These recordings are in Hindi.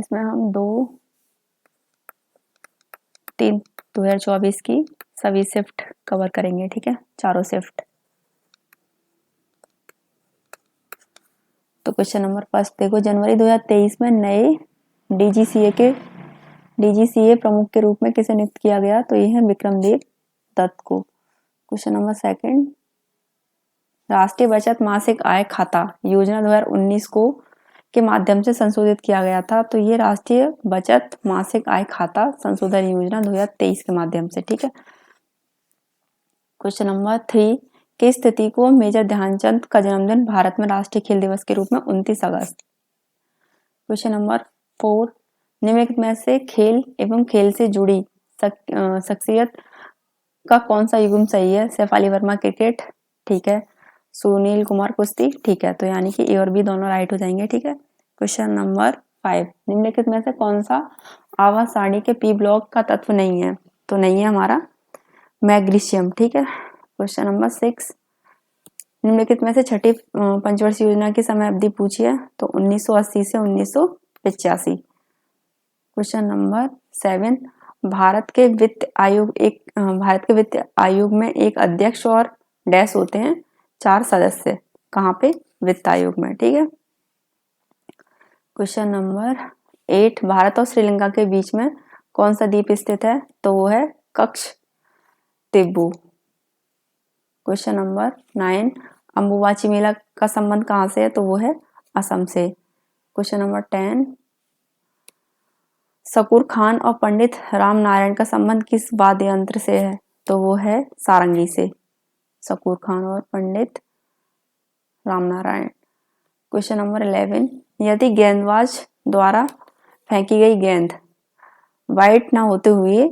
इसमें हम 2/3/2024 की सभी शिफ्ट कवर करेंगे, ठीक है, चारों शिफ्ट। तो क्वेश्चन नंबर फर्स्ट देखो, जनवरी 2023 में नए डीजीसीए प्रमुख के रूप में किसे नियुक्त किया गया? तो ये है विक्रमदेव दत्त को। क्वेश्चन नंबर सेकंड, राष्ट्रीय बचत मासिक आय खाता योजना 2019 को के माध्यम से संशोधित किया गया था। तो ये राष्ट्रीय बचत मासिक आय खाता संशोधन योजना 2023 के माध्यम से, ठीक है। क्वेश्चन नंबर 3, किस तिथि को मेजर ध्यानचंद का जन्मदिन भारत में राष्ट्रीय खेल दिवस के रूप में? 29 अगस्त। क्वेश्चन नंबर 4, निम्नलिखित में से खेल एवं खेल से जुड़ी शख्सियत का कौन सा युग्म सही है? शेफाली वर्मा क्रिकेट, ठीक है, सुनील कुमार कुश्ती, ठीक है। तो यानी कि ए और बी दोनों राइट हो जाएंगे, ठीक है। क्वेश्चन नंबर 5, निम्नलिखित में से कौन सा आवास सारणी के पी ब्लॉक का तत्व नहीं है? तो नहीं है हमारा मैग्नीशियम, ठीक है। क्वेश्चन नंबर 6, निम्नलिखित में से छठी पंचवर्षीय योजना की समय अवधि पूछी है? तो 1980 से 1985। क्वेश्चन नंबर 7, भारत के वित्त आयोग में एक अध्यक्ष और डैश होते हैं 4 सदस्य, कहाँ पे? वित्त आयोग में, ठीक है। क्वेश्चन नंबर 8, भारत और श्रीलंका के बीच में कौन सा द्वीप स्थित है? तो वो है कक्ष-तिब्बू। क्वेश्चन नंबर 9, अंबुबाची मेला का संबंध कहाँ से है? तो वो है असम से। क्वेश्चन नंबर 10, शकूर खान और पंडित राम नारायण का संबंध किस वाद्य यंत्र से है? तो वो है सारंगी से, शकूर खान और पंडित राम नारायण। क्वेश्चन नंबर 11, यदि गेंदबाज द्वारा फेंकी गई गेंद वाइड ना होते हुए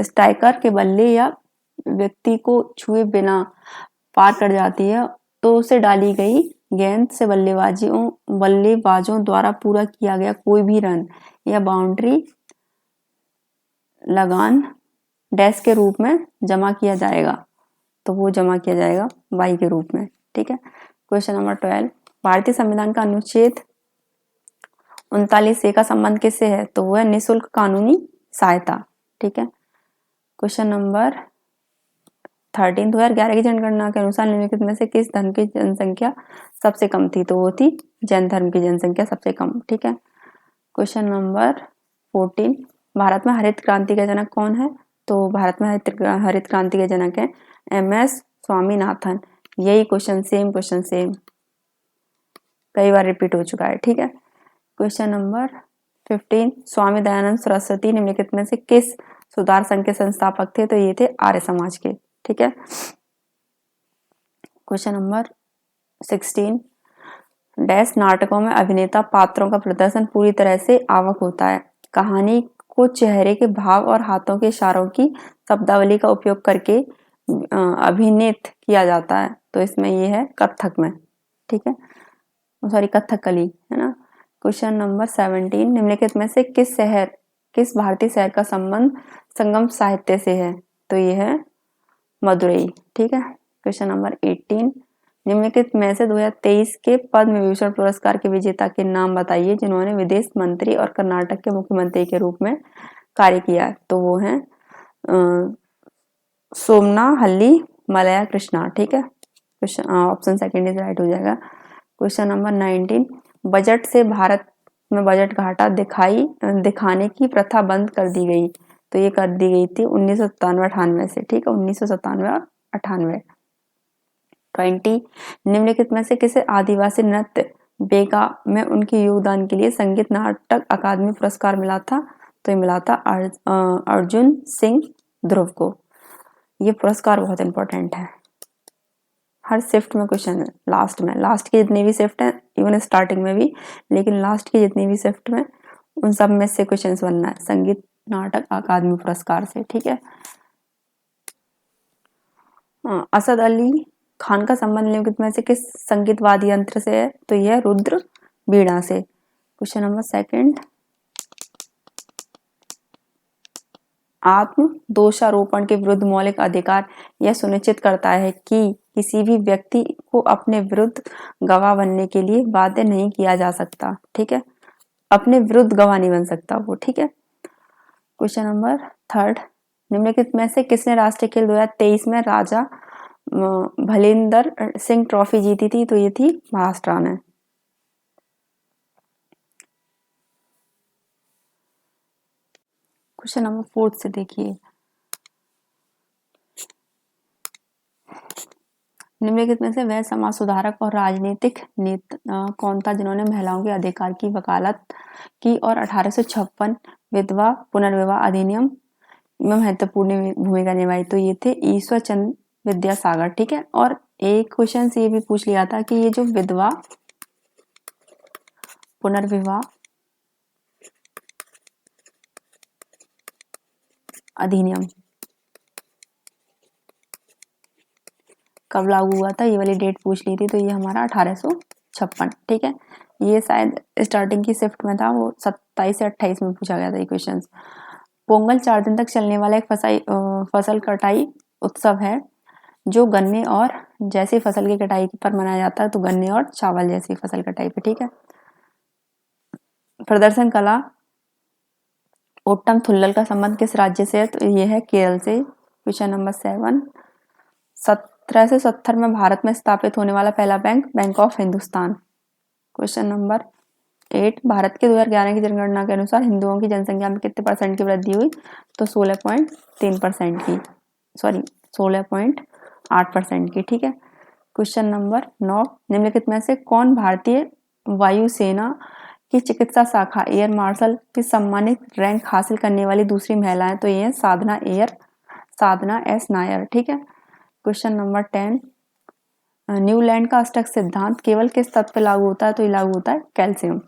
स्ट्राइकर के बल्ले या व्यक्ति को छुए बिना पार कर जाती है, तो उसे डाली गई गेंद से बल्लेबाजों द्वारा पूरा किया गया कोई भी रन या बाउंड्री लगान डैश के रूप में जमा किया जाएगा? तो वो जमा किया जाएगा वाई के रूप में, ठीक है। क्वेश्चन नंबर 12, भारतीय संविधान का अनुच्छेद 39A का संबंध किससे है? तो वो है निःशुल्क कानूनी सहायता, ठीक है। क्वेश्चन नंबर 13, 2011 की जनगणना के अनुसार निम्नलिखित में से किस धर्म की जनसंख्या सबसे कम थी? तो वो थी जैन धर्म की जनसंख्या सबसे कम, ठीक है। क्वेश्चन नंबर 14, भारत में हरित क्रांति का जनक कौन है? तो भारत में हरित क्रांति के जनक है MS स्वामीनाथन। यही क्वेश्चन सेम कई बार रिपीट हो चुका है, ठीक है। क्वेश्चन नंबर 15, स्वामी दयानंद सरस्वती निम्नलिखित में से किस सुधार संघ के संस्थापक थे? तो ये थे आर्य समाज के, ठीक है। क्वेश्चन नंबर 16, डैश नाटकों में अभिनेता पात्रों का प्रदर्शन पूरी तरह से आवक होता है? कहानी को चेहरे के भाव और हाथों के इशारों की शब्दावली का उपयोग करके अभिनीत किया जाता है। तो इसमें ये है कथक में, ठीक है, सॉरी कथकली, है ना। क्वेश्चन नंबर 17, निम्नलिखित में से किस भारतीय शहर का संबंध संगम साहित्य से है? तो ये है मदुरई, ठीक है। क्वेश्चन नंबर 18, निम्नलिखित में से 2023 के पद्म विभूषण पुरस्कार के विजेता के नाम बताइए जिन्होंने विदेश मंत्री और कर्नाटक के मुख्यमंत्री के रूप में कार्य किया। तो वो है सोमना हल्ली मलया कृष्णा, ठीक है। Question option second is right हो जाएगा। क्वेश्चन नंबर 19, बजट से भारत में बजट घाटा दिखाने की प्रथा बंद कर दी गई। तो ये कर दी गई थी 1997-98 से, ठीक है, 1997 और 98। 20, निम्नलिखित में से किसे आदिवासी नृत्य बेगा में उनके योगदान के लिए संगीत नाटक अकादमी पुरस्कार मिला था? तो ये मिला था अर्जुन सिंह ध्रुव को। ये पुरस्कार बहुत इंपॉर्टेंट है, हर शिफ्ट में क्वेश्चन है, लास्ट की जितनी भी शिफ्ट है, इवन स्टार्टिंग में भी, लेकिन लास्ट की जितनी भी शिफ्ट में उन सब में से क्वेश्चंस बनना है संगीत नाटक अकादमी पुरस्कार से, ठीक है। असद अली खान का संबंध निम्नलिखित में से किस संगीत वाद्य यंत्र से है? तो यह रुद्र बीड़ा से। क्वेश्चन नंबर 2, आत्म दोषारोपण के विरुद्ध मौलिक अधिकार यह सुनिश्चित करता है कि किसी भी व्यक्ति को अपने विरुद्ध गवाह बनने के लिए बाध्य नहीं किया जा सकता, ठीक है। अपने विरुद्ध गवाह नहीं बन सकता वो, ठीक है। क्वेश्चन नंबर 3, निम्नलिखित में से किसने राष्ट्रीय खेल 2023 में राजा भलिंदर सिंह ट्रॉफी जीती थी? तो ये थी महाराष्ट्र ने। क्वेश्चन नंबर 4 से देखिए, निम्नलिखित में से वह समाज सुधारक और राजनीतिक नेता कौन था जिन्होंने महिलाओं के अधिकार की वकालत की और 1856 विधवा पुनर्विवाह अधिनियम में महत्वपूर्ण भूमिका निभाई? तो ये थे ईश्वर चंद्र विद्यासागर, ठीक है। और एक क्वेश्चन से ये भी पूछ लिया था कि ये जो विधवा पुनर्विवाह अधिनियम कब लागू हुआ था, ये वाली डेट पूछ ली थी। तो ये हमारा 1856, ठीक है। ये शायद स्टार्टिंग की शिफ्ट में था, वो 27 से 28 में पूछा गया था ये क्वेश्चन। पोंगल 4 दिन तक चलने वाला एक फसल कटाई उत्सव है जो गन्ने और जैसी फसल की कटाई पर मनाया जाता है। तो गन्ने और चावल जैसी फसल कटाई पे, ठीक है। प्रदर्शन कला ओट्टम थुल्लल का संबंध किस राज्य से है? तो ये है केरल से। क्वेश्चन नंबर 7, 1770 में भारत में स्थापित होने वाला पहला bank of Hindustan. Question number 8, Bharat के 2011 की जनगणना के अनुसार हिंदुओं की जनसंख्या में कितने % की वृद्धि हुई? तो 16.3% की, सॉरी 16.8% की, ठीक है। क्वेश्चन नंबर 9, निम्नलिखित में से कौन भारतीय वायुसेना की चिकित्सा शाखा एयर मार्शल की सम्मानित रैंक हासिल करने वाली दूसरी महिला है? तो ये है साधना एस नायर, ठीक है। क्वेश्चन नंबर 10, न्यूलैंड का अष्टक सिद्धांत केवल किस तत्व पे लागू होता है? तो ये लागू होता है कैल्शियम।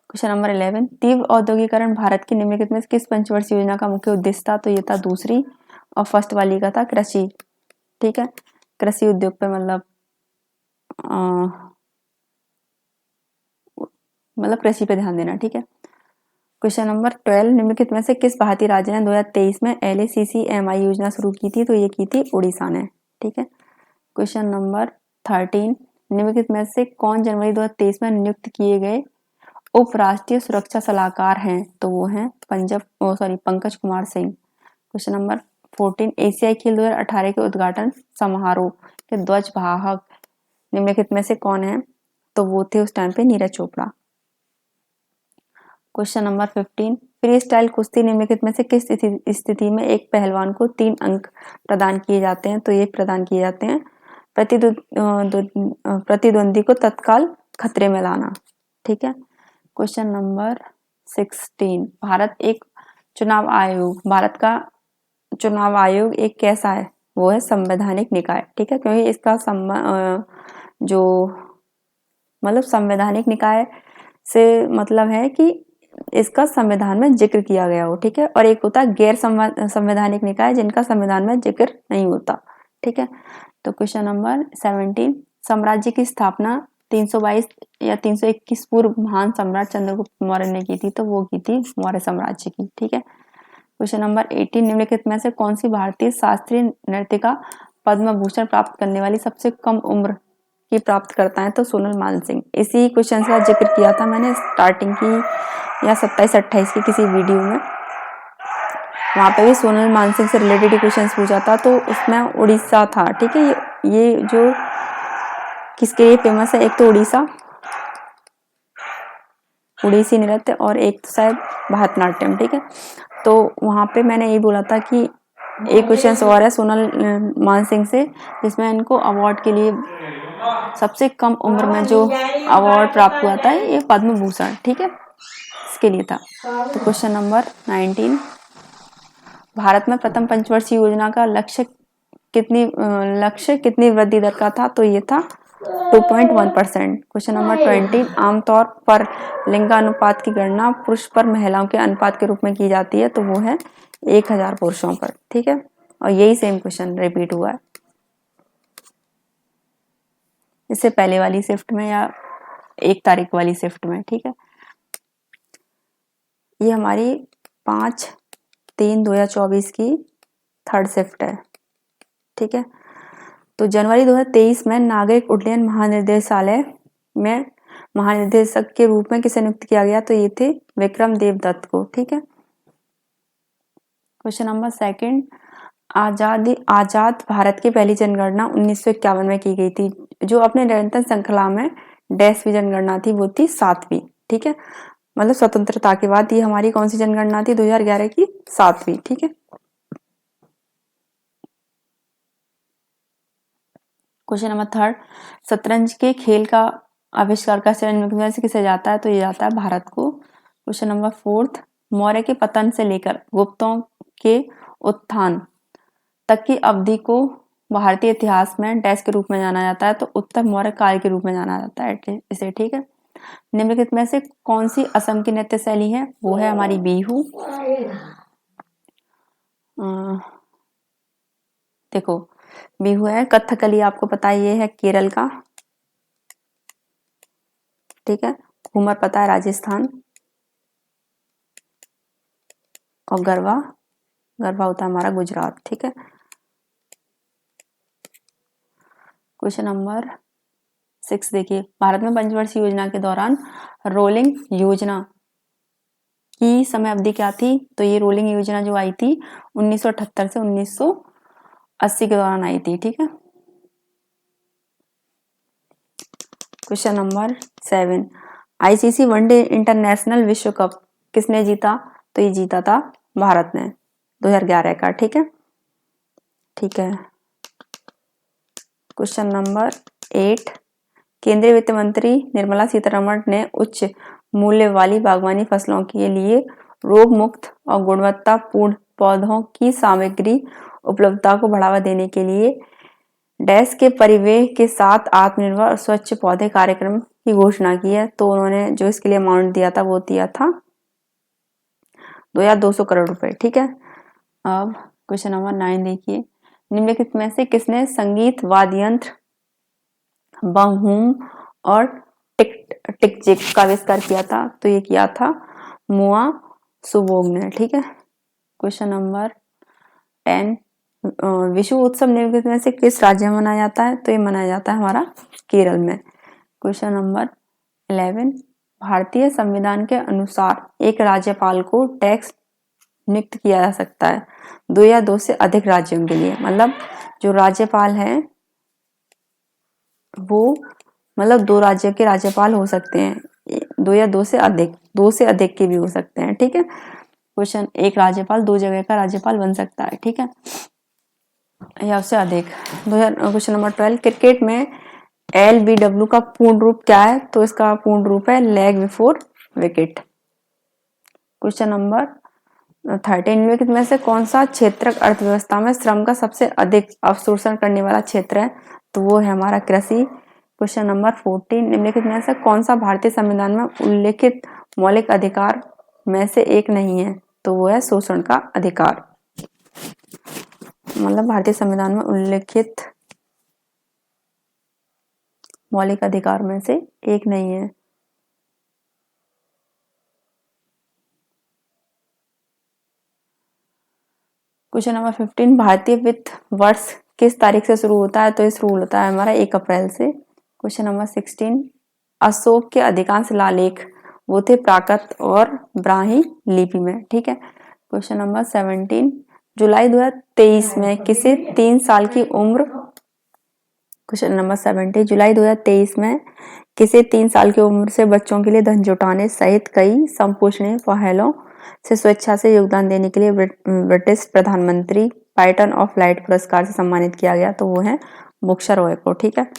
क्वेश्चन नंबर 11, तीव्र औद्योगिकरण भारत की निम्नलिखित में किस पंचवर्षीय योजना का मुख्य उद्देश्य था? तो ये था दूसरी, और फर्स्ट वाली का था कृषि, ठीक है। कृषि उद्योग पे मतलब कृषि पे ध्यान देना, ठीक है। क्वेश्चन नंबर 12, निम्नलिखित में से किस भारतीय राज्य ने 2023 में LACCMI योजना शुरू की थी? तो ये की थी उड़ीसा ने, ठीक है। क्वेश्चन नंबर 13, निम्नलिखित में से कौन जनवरी 2023 में नियुक्त किए गए उप राष्ट्रीय सुरक्षा सलाहकार हैं? तो वो हैं पंकज कुमार सिंह। क्वेश्चन नंबर 14, एशियाई खेल 2018 के उद्घाटन समारोह के ध्वज वाहक निम्नलिखित में से कौन है? तो वो थे उस टाइम पे Neeraj Chopra. Question number 15, free style कुश्ती निम्नलिखित में से किस स्थिति में एक पहलवान को 3 अंक प्रदान किए जाते हैं? तो ये प्रदान किए जाते हैं प्रतिद्वंदी को तत्काल खतरे में लाना, ठीक है। क्वेश्चन नंबर 16, भारत का चुनाव आयोग एक कैसा है? वो है संवैधानिक निकाय, ठीक है। क्योंकि इसका संवैधानिक निकाय से मतलब है कि इसका संविधान में जिक्र किया गया हो, ठीक है। और एक होता है गैर संवैधानिक निकाय जिनका संविधान में जिक्र नहीं होता, ठीक है। तो क्वेश्चन नंबर 17, साम्राज्य की स्थापना 322 या 321 पूर्व महान सम्राट चंद्रगुप्त मौर्य ने की थी? तो वो की थी मौर्य साम्राज्य की, ठीक है। क्वेश्चन नंबर 18, निम्नलिखित में से कौन सी भारतीय शास्त्रीय नृत्यिका पद्म भूषण प्राप्त करने वाली सबसे कम उम्र की प्राप्त करता है? तो सोनल मानसिंह। इसी क्वेश्चन का जिक्र किया था मैंने स्टार्टिंग की या 27-28 की किसी वीडियो में, वहां पे भी सोनल मानसिंह से रिलेटेड क्वेश्चन पूछा था। तो उसमें उड़ीसा था, ठीक है। ये जो किसके लिए फेमस है? एक तो उड़ीसी नृत्य और एक तो शायद भरतनाट्यम, ठीक है। तो वहां पे मैंने यही बोला था कि एक क्वेश्चन और है सोनल मानसिंह से, जिसमें इनको अवार्ड के लिए सबसे कम उम्र में जो अवार्ड प्राप्त हुआ था ये पद्म भूषण, ठीक है, इसके लिए था। तो क्वेश्चन नंबर 19, भारत में प्रथम पंचवर्षीय योजना का लक्ष्य कितनी वृद्धि दर का था? तो ये था 2.1%। क्वेश्चन नंबर 20, आमतौर पर लिंगानुपात की गणना पुरुष पर महिलाओं के अनुपात के रूप में की जाती है? तो वो है 1000 पुरुषों पर, ठीक है। और यही सेम क्वेश्चन रिपीट हुआ है इससे पहले वाली शिफ्ट में या 1 तारीख वाली शिफ्ट में, ठीक है। ये हमारी 5/3/2024 की 3rd शिफ्ट है, ठीक है। तो जनवरी 2023 में नागरिक उड्डयन महानिदेशालय में महानिदेशक के रूप में किसे नियुक्त किया गया, तो ये थे विक्रमदेव दत्त को। ठीक है। क्वेश्चन नंबर सेकंड, आजाद भारत की पहली जनगणना 1951 में की गई थी। जो अपने निरंतर श्रृंखला में डैशवी जनगणना थी वो थी 7वीं। ठीक है, मतलब स्वतंत्रता के बाद ये हमारी कौन सी जनगणना थी, 2011 की 7वीं। ठीक है। क्वेश्चन नंबर थर्ड, शतरंज के खेल का आविष्कार का श्रेय निम्नलिखित से किसे जाता है, तो ये जाता है भारत को। क्वेश्चन नंबर फोर्थ, मौर्य के पतन से लेकर गुप्तों के उत्थान तक की अवधि को भारतीय इतिहास में डैश के रूप में जाना जाता है, तो उत्तर मौर्य काल के रूप में जाना जाता है इसे। ठीक है। निम्नलिखित में से कौन सी असम की नृत्य शैली है, वो है हमारी बिहू। देखो, बिहू है। कथकली आपको पता है ये है केरल का। ठीक है। घूमर पता है राजस्थान। और गरबा होता है हमारा गुजरात। ठीक है। क्वेश्चन नंबर 6 देखिए, भारत में पंचवर्षीय योजना के दौरान रोलिंग योजना की समय अवधि क्या थी, तो ये रोलिंग योजना जो आई थी 1978 से 1980 के दौरान आई थी। ठीक है। Question number 7, ICC one day international विश्व कप किसने जीता, तो ये जीता था भारत ने 2011 का। ठीक है। ठीक है। क्वेश्चन नंबर 8, केंद्रीय वित्त मंत्री निर्मला सीतारमण ने उच्च मूल्य वाली बागवानी फसलों के लिए रोग मुक्त और गुणवत्तापूर्ण पौधों की सामग्री उपलब्धता को बढ़ावा देने के लिए डैश के परिवेश के साथ आत्मनिर्भर और स्वच्छ पौधे कार्यक्रम की घोषणा की है। तो उन्होंने जो इसके लिए अमाउंट दिया था वो दिया था 2200 करोड़ रुपए। ठीक है। अब क्वेश्चन नंबर 9 देखिए, निम्नलिखित में से किसने संगीत वाद्य यंत्र बंगहूम और टिकजिक का आविष्कार किया था, तो ये किया था मुआ सुबोंग ने। ठीक है। क्वेश्चन नंबर 10, विशु उत्सव निम्नलिखित में से किस राज्य में मनाया जाता है, तो ये मनाया जाता है हमारा केरल में। क्वेश्चन नंबर 11, भारतीय संविधान के अनुसार एक राज्यपाल को टैक्स नियुक्त किया जा सकता है 2 या 2 से अधिक राज्यों के लिए। मतलब जो राज्यपाल है वो मतलब 2 राज्यों के राज्यपाल हो सकते हैं, 2 या 2 से अधिक, 2 से अधिक के भी हो सकते हैं। ठीक है। क्वेश्चन, एक राज्यपाल 2 जगह का राज्यपाल बन सकता है। ठीक है, या उससे अधिक। क्वेश्चन नंबर 12, क्रिकेट में LBW का पूर्ण रूप क्या है, तो इसका पूर्ण रूप है leg before wicket. Question number 13, निम्नलिखित में से कौन सा क्षेत्र अर्थव्यवस्था में श्रम का सबसे अधिक अवशोषण करने वाला क्षेत्र है, तो वो है हमारा कृषि। क्वेश्चन नंबर 14, निम्नलिखित में से कौन सा भारतीय संविधान में उल्लेखित मौलिक अधिकार में से एक नहीं है, तो वो है शोषण का अधिकार। मतलब भारतीय संविधान में उल्लेखित मौलिक अधिकार में से एक नहीं है। क्वेश्चन नंबर 15, भारतीय वित्त वर्ष किस तारीख से शुरू होता है, तो ये शुरू होता है हमारा 1 अप्रैल से। क्वेश्चन नंबर 16, अशोक के अधिकांश शिलालेख वो थे प्राकृत और ब्राह्मी लिपि में। ठीक है। क्वेश्चन नंबर 17, जुलाई 2023 में किसे 3 साल की उम्र, क्वेश्चन नंबर 17, जुलाई 2023 में किसे 3 साल की उम्र से बच्चों के लिए धन जुटाने सहित कई संपोषणीय पहलों से स्वेच्छा से योगदान देने के लिए ब्रिटिश प्रधानमंत्री पैटर्न ऑफ लाइट पुरस्कार से सम्मानित किया गया, तो वो है बुक्शर रॉय को। ठीक है।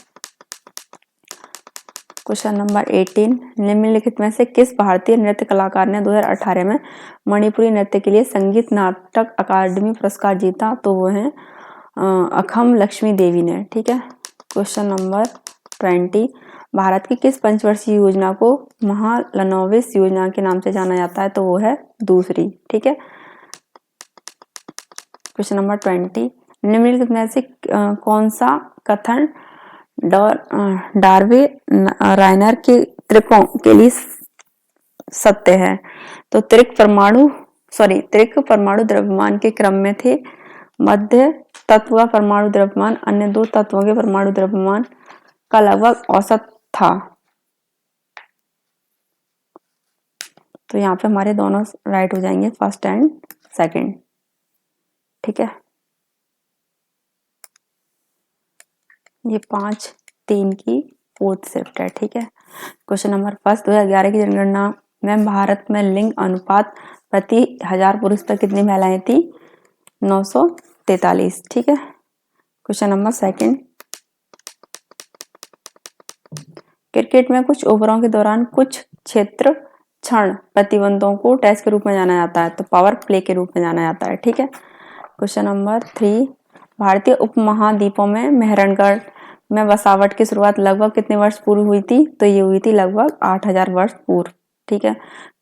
क्वेश्चन नंबर 18, निम्नलिखित में से किस भारतीय नृत्य कलाकार ने 2018 में मणिपुरी नृत्य के लिए संगीत नाटक अकादमी पुरस्कार जीता, तो वो है अखम लक्ष्मी देवी ने। ठीक है। क्वेश्चन नंबर 20, भारत की किस पंचवर्षीय योजना को महालनोबिस योजना के नाम से जाना जाता है, तो वो है दूसरी। ठीक है। क्वेश्चन नंबर 20, निम्नलिखित में से कौन सा कथन डार्वे रायनर के त्रिकों के लिए सत्य है, तो त्रिक परमाणु द्रव्यमान के क्रम में थे। मध्य तत्व का परमाणु द्रव्यमान अन्य 2 तत्वों के परमाणु द्रव्यमान का लगभग औसत था। तो यहाँ पे हमारे दोनों राइट हो जाएंगे, फर्स्ट एंड सेकंड। ठीक है, ये 5-3 की फोर्थ शिफ्ट है। ठीक है, क्वेश्चन नंबर फर्स्ट, 2011 की जनगणना में भारत में लिंग अनुपात प्रति 1000 पुरुष पर कितनी महिलाएं थी? 943। ठीक है, क्वेश्चन नंबर सेकंड, क्रिकेट में कुछ ओवरों के दौरान कुछ क्षेत्र क्षण प्रतिबंधों को टेस्ट के रूप में जाना जाता है, तो पावर प्ले के रूप में जाना जाता है। ठीक है, क्वेश्चन नंबर 3, भारतीय उपमहाद्वीपों में मेहरणगढ़ में बसावट की शुरुआत लगभग कितने वर्ष पूर्व हुई थी? तो ये हुई थी लगभग 8000 वर्ष पूर्व। ठीक है,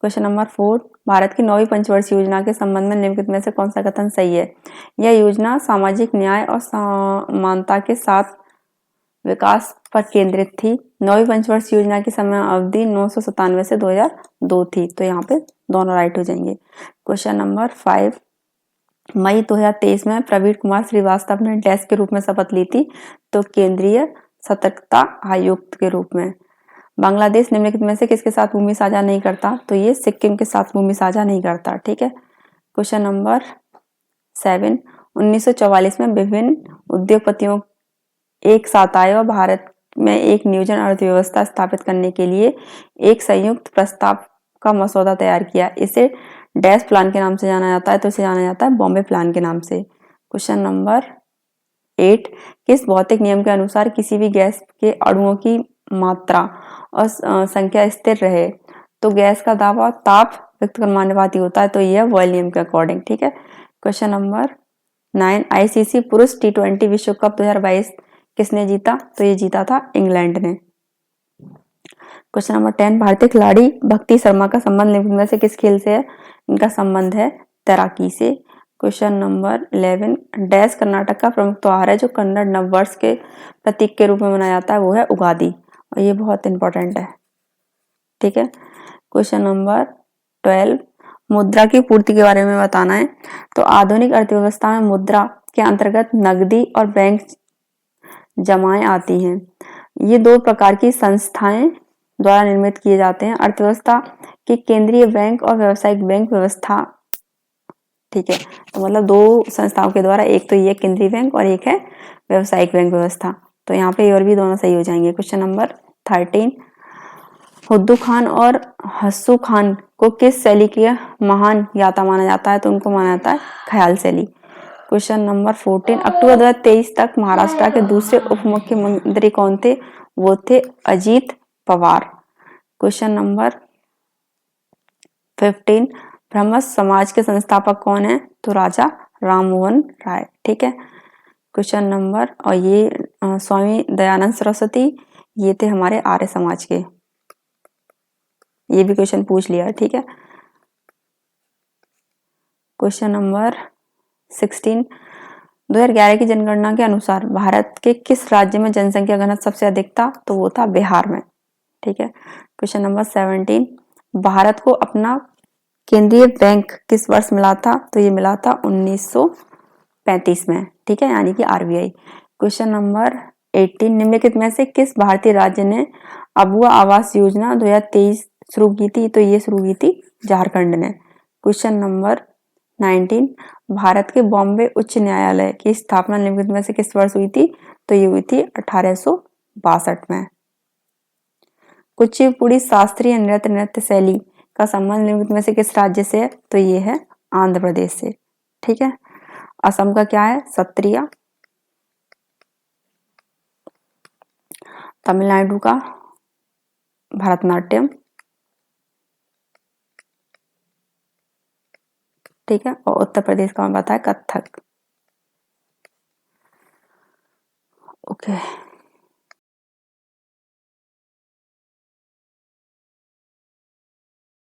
क्वेश्चन नंबर 4, भारत की 9वीं पंचवर्षीय योजना के संबंध में निम्नलिखित में से कौन सा कथन सही है? यह योजना सामाजिक न्याय और समानता के साथ विकास पर केंद्रित थी। 9वीं पंचवर्षीय योजना की समय अवधि 997 से 2002 थी, तो यहाँ पे दोनों राइट हो जाएंगे। क्वेश्चन नंबर 5, मई 2023 में प्रवीण कुमार श्रीवास्तव ने डैश के रूप में शपथ ली थी? तो केंद्रीय सतर्कता आयुक्त के रूप में। बांग्लादेश निम्नलिखित में से किसके साथ भूमि साझा नहीं करता? तो ये सिक्किम के साथ भूमि साझा नहीं करता। ठीक है, क्वेश्चन नंबर 7, 1944 में विभिन्न उद्योगपतियों एक साथ आए और भारत में एक नियोजन अर्थव्यवस्था स्थापित करने के लिए एक संयुक्त प्रस्ताव का मसौदा तैयार किया। इसे डैश प्लान के नाम से जाना जाता है, तो इसे जाना जाता है बॉम्बे प्लान के नाम से। क्वेश्चन नंबर 8, किस भौतिक नियम के अनुसार किसी भी गैस के अणुओं की मात्रा और संख्या स्थिर रहे तो गैस का दाब ताप व्यक्त कर समानुपाती होता है? तो यह वॉल्यूम के अकॉर्डिंग। ठीक है, क्वेश्चन नंबर 9, आईसीसी पुरुष T20 विश्व कप 2022 किसने जीता? तो ये जीता था इंग्लैंड ने। क्वेश्चन नंबर 10, भारतीय खिलाड़ी भक्ति शर्मा का संबंध निम्न में से किस खेल से है? इनका संबंध है तैराकी से। क्वेश्चन नंबर 11, डैश कर्नाटक का प्रमुख त्योहार है जो कन्नड़ नववर्ष के प्रतीक के रूप में मनाया जाता है? वो है उगादी, और ये बहुत इंपॉर्टेंट है। ठीक है, क्वेश्चन नंबर 12, मुद्रा की पूर्ति के बारे में बताना है। तो आधुनिक अर्थव्यवस्था में मुद्रा के अंतर्गत नकदी और बैंक जमाएं आती हैं। ये दो प्रकार की संस्थाएं द्वारा निर्मित किए जाते हैं, अर्थव्यवस्था के केंद्रीय बैंक और व्यावसायिक बैंक व्यवस्था। ठीक है, तो मतलब दो संस्थाओं के द्वारा, एक तो ये केंद्रीय बैंक और एक है व्यावसायिक बैंक व्यवस्था। तो यहाँ पे और भी दोनों सही हो जाएंगे। क्वेश्चन नंबर 13, हुद्दू खान और हस्सू खान को किस शैली के महान ज्ञाता माना जाता है? तो उनको माना जाता है ख्याल शैली। क्वेश्चन नंबर 14, अक्टूबर 2023 तक महाराष्ट्र के दूसरे उप मुख्यमंत्री कौन थे? वो थे अजीत पवार। क्वेश्चन नंबर 15, ब्रह्म समाज के संस्थापक कौन है? तो राजा राममोहन राय। ठीक है, क्वेश्चन नंबर, और ये स्वामी दयानंद सरस्वती, ये थे हमारे आर्य समाज के। ये भी क्वेश्चन पूछ लिया। ठीक है, क्वेश्चन नंबर 16, 2011 की जनगणना के अनुसार भारत के किस राज्य में जनसंख्या घनत्व सबसे अधिक था? तो वो था बिहार में। ठीक है, क्वेश्चन नंबर 17, भारत को अपना केंद्रीय बैंक किस वर्ष मिला था? तो ये मिला था 1935 में। ठीक है, यानी कि आरबीआई। क्वेश्चन नंबर 18, निम्नलिखित में से किस भारतीय राज्य ने अबुआ आवास योजना 2023 शुरू की थी? तो ये शुरू की थी झारखंड ने। क्वेश्चन नंबर 19, भारत के बॉम्बे उच्च न्यायालय की स्थापना निम्नलिखित में से किस वर्ष हुई थी? तो ये हुई थी 1862 में। कुचिपुड़ी शास्त्रीय नृत्य शैली का संबंध निम्नलिखित में से किस राज्य से है? तो ये है आंध्र प्रदेश से। ठीक है, असम का क्या है? सत्रिया। तमिलनाडु का भरतनाट्यम। ठीक है, और उत्तर प्रदेश का मैं बताया कथक। ओके।